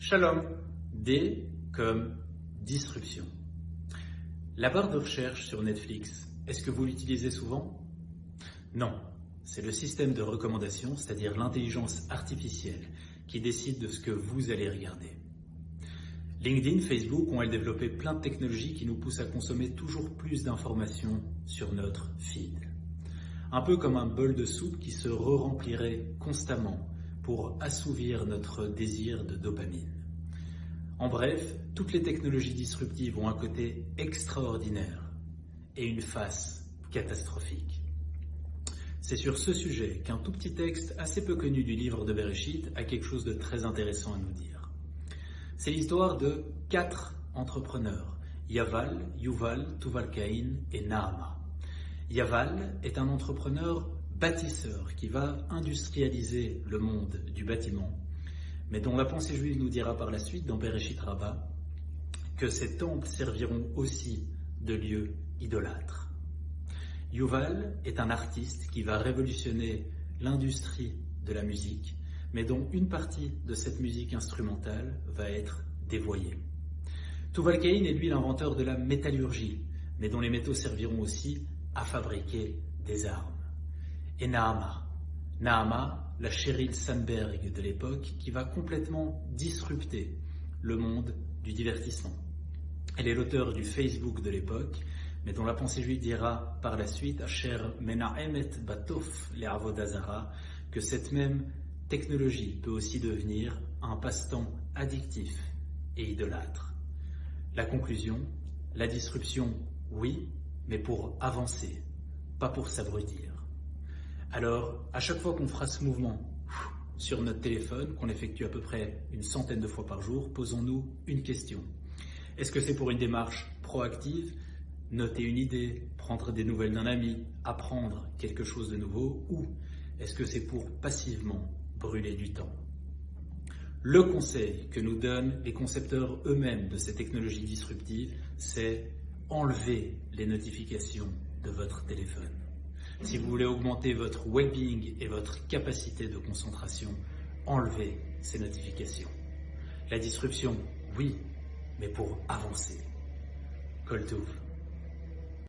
Shalom, D comme disruption. La barre de recherche sur Netflix, est-ce que vous l'utilisez souvent? Non, c'est le système de recommandation, c'est-à-dire l'intelligence artificielle, qui décide de ce que vous allez regarder. LinkedIn, Facebook ont développé plein de technologies qui nous poussent à consommer toujours plus d'informations sur notre feed. Un peu comme un bol de soupe qui se re-remplirait constamment pour assouvir notre désir de dopamine. En bref, toutes les technologies disruptives ont un côté extraordinaire et une face catastrophique. C'est sur ce sujet qu'un tout petit texte assez peu connu du livre de Bereshit a quelque chose de très intéressant à nous dire. C'est l'histoire de 4 entrepreneurs, Yaval, Yuval, Tuval-Caïn et Nahama. Yaval est un entrepreneur bâtisseur qui va industrialiser le monde du bâtiment, mais dont la pensée juive nous dira par la suite dans Bereshit Rabbah que ces temples serviront aussi de lieux idolâtres. Yuval est un artiste qui va révolutionner l'industrie de la musique, mais dont une partie de cette musique instrumentale va être dévoyée. Tuval-Caïn est lui l'inventeur de la métallurgie, mais dont les métaux serviront aussi à fabriquer des armes. Et Nahama, la Sheryl Sandberg de l'époque, qui va complètement disrupter le monde du divertissement. Elle est l'auteur du Facebook de l'époque, mais dont la pensée juive dira par la suite, Asher Menahemet Batof le'avodah zara, que cette même technologie peut aussi devenir un passe-temps addictif et idolâtre. La conclusion, la disruption, oui, mais pour avancer, pas pour s'abrutir. Alors, à chaque fois qu'on fera ce mouvement sur notre téléphone, qu'on effectue à peu près une centaine de fois par jour, posons-nous une question. Est-ce que c'est pour une démarche proactive, noter une idée, prendre des nouvelles d'un ami, apprendre quelque chose de nouveau, ou est-ce que c'est pour passivement brûler du temps? Le conseil que nous donnent les concepteurs eux-mêmes de ces technologies disruptives, c'est enlever les notifications de votre téléphone. Si vous voulez augmenter votre well-being et votre capacité de concentration, enlevez ces notifications. La disruption, oui, mais pour avancer. Kol Tov.